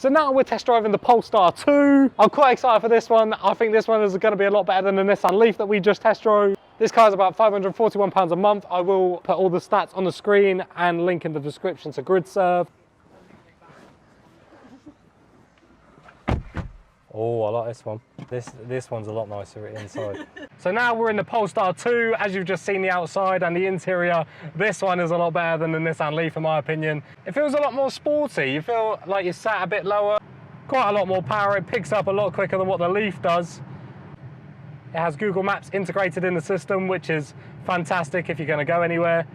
So now we're test driving the Polestar 2. I'm quite excited for this one. I think this one is going to be a lot better than the Nissan Leaf that we just test drove. This car is about £541 a month. I will put all the stats on the screen and link in the description to Gridserve. Oh, I like this one. This one's a lot nicer inside. So now we're in the Polestar 2. As you've just seen the outside and the interior, this one is a lot better than the Nissan Leaf in my opinion. It feels a lot more sporty. You feel like you're sat a bit lower. Quite a lot more power. It picks up a lot quicker than what the Leaf does. It has Google Maps integrated in the system, which is fantastic if you're going to go anywhere.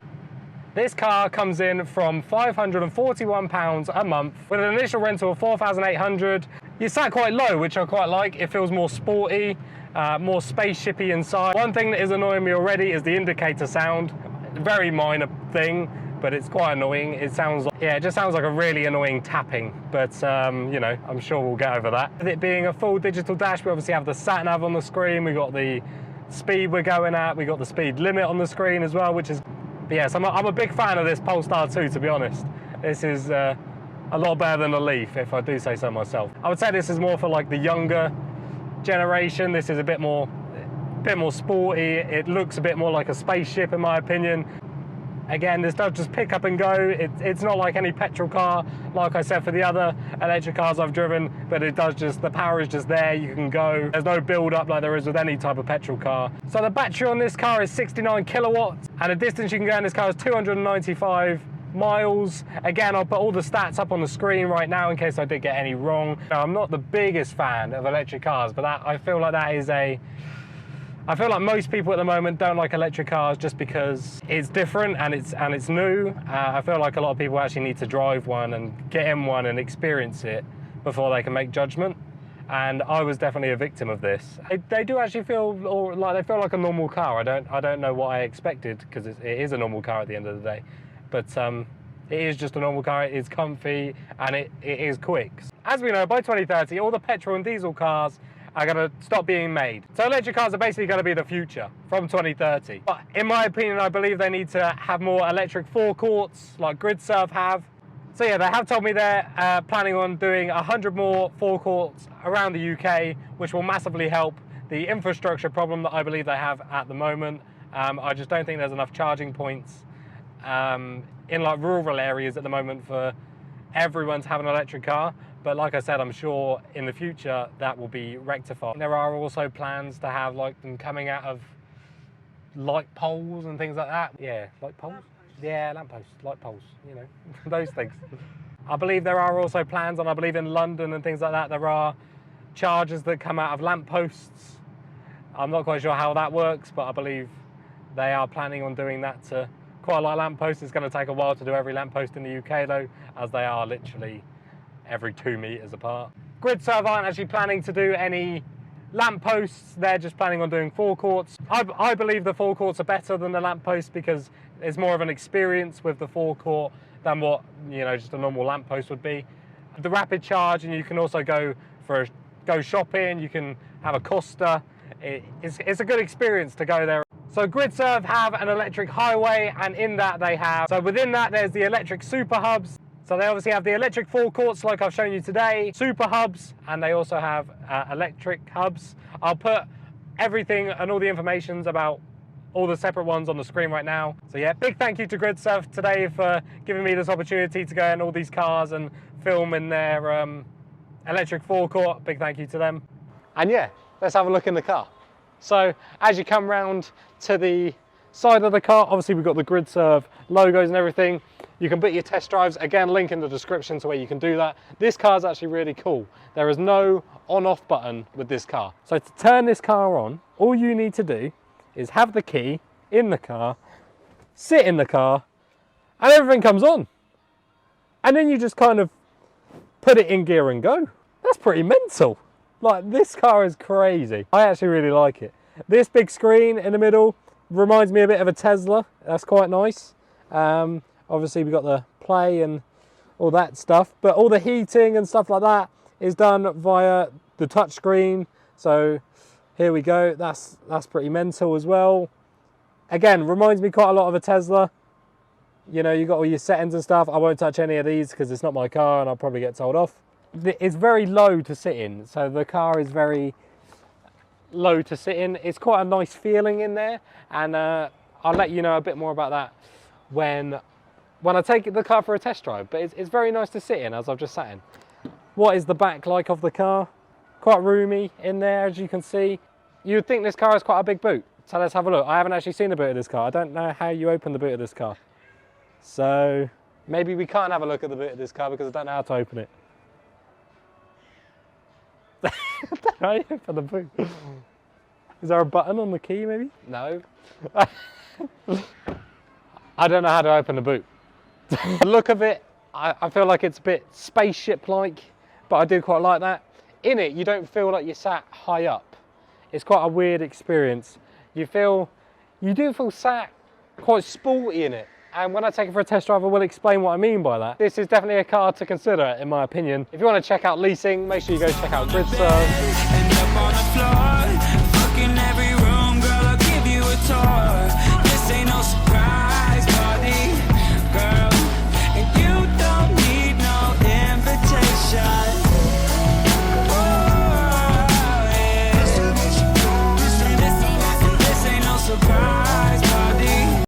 This car comes in from £541 a month with an initial rental of £4,800. You sat quite low, which I quite like. It feels more sporty, more spaceshipy inside. One thing that is annoying me already is the indicator sound. Very minor thing, but it's quite annoying. It sounds like, yeah, it just sounds like a really annoying tapping, but you know, I'm sure we'll get over that. With it being a full digital dash, we obviously have the sat nav on the screen. We got the speed we're going at. We got the speed limit on the screen as well, which is, yes, I'm a big fan of this Polestar 2, to be honest. This is a lot better than the Leaf, if I do say so myself. I would say this is more for like the younger generation. This is a bit more sporty. It looks a bit more like a spaceship in my opinion. Again, this does just pick up and go. It's not like any petrol car, like I said for the other electric cars I've driven, but it does just, the power is just there, you can go. There's no build up like there is with any type of petrol car. So the battery on this car is 69 kilowatts, and the distance you can go in this car is 295 miles. Again, I'll put all the stats up on the screen right now in case I did get any wrong. Now, I'm not the biggest fan of electric cars, but I feel like that is I feel like most people at the moment don't like electric cars just because it's different and it's new. I feel like a lot of people actually need to drive one and get in one and experience it before they can make judgment. And I was definitely a victim of this. They do actually feel like they feel like a normal car. I don't know what I expected because it is a normal car at the end of the day, but it is just a normal car. It is comfy and it is quick. As we know, by 2030, all the petrol and diesel cars are going to stop being made. So electric cars are basically going to be the future from 2030. But in my opinion, I believe they need to have more electric forecourts like Gridserve have. So yeah, they have told me they're planning on doing 100 more forecourts around the UK, which will massively help the infrastructure problem that I believe they have at the moment. I just don't think there's enough charging points in like rural areas at the moment for everyone to have an electric car. But like I said, I'm sure in the future that will be rectified. There are also plans to have like them coming out of light poles and things like that. Yeah, light poles? Yeah, lampposts, light poles, you know, those things. I believe there are also plans, and I believe in London and things like that, there are chargers that come out of lampposts. I'm not quite sure how that works, but I believe they are planning on doing that to quite a lot of lampposts. It's going to take a while to do every lamppost in the UK though, as they are literally every 2 meters apart. Gridserve aren't actually planning to do any lampposts, they're just planning on doing forecourts. I believe the forecourts are better than the lampposts because it's more of an experience with the forecourt than what, you know, just a normal lamppost would be. The rapid charge, and you can also go shopping, you can have a Costa. It's a good experience to go there. So Gridserve have an electric highway, and in that they have, so within that there's the electric super hubs. So they obviously have the electric forecourts like I've shown you today, super hubs, and they also have electric hubs. I'll put everything and all the information about all the separate ones on the screen right now. So yeah, big thank you to Gridserve today for giving me this opportunity to go in all these cars and film in their electric forecourt. Big thank you to them. And yeah, let's have a look in the car. So as you come round to the side of the car, obviously we've got the Gridserve logos and everything. You can book your test drives, again link in the description to where you can do that. This car is actually really cool. There is no on-off button with this car. So to turn this car on, all you need to do is have the key in the car, sit in the car, and everything comes on. And then you just kind of put it in gear and go. That's pretty mental. Like, this car is crazy. I actually really like it. This big screen in the middle reminds me a bit of a Tesla. That's quite nice. Obviously we've got the play and all that stuff, but all the heating and stuff like that is done via the touch screen. So here we go. That's pretty mental as well. Again, reminds me quite a lot of a Tesla. You know, you got all your settings and stuff. I won't touch any of these because it's not my car and I'll probably get told off. it's very low to sit in. So the car is very low to sit in. It's quite a nice feeling in there, and I'll let you know a bit more about that when I take the car for a test drive. But it's very nice to sit in, as I've just sat in. What is the back like of the car? Quite roomy in there, as you can see. You would think this car has quite a big boot. So let's have a look. I haven't actually seen the boot of this car. I don't know how you open the boot of this car. So maybe we can't have a look at the boot of this car because I don't know how to open it. I don't know how you open the boot. Is there a button on the key maybe? No. I don't know how to open the boot. The look of it, I feel like it's a bit spaceship-like, but I do quite like that. In it, you don't feel like you're sat high up. It's quite a weird experience. You do feel sat quite sporty in it. And when I take it for a test drive, I will explain what I mean by that. This is definitely a car to consider, in my opinion. If you want to check out leasing, make sure you go check out Gridserve.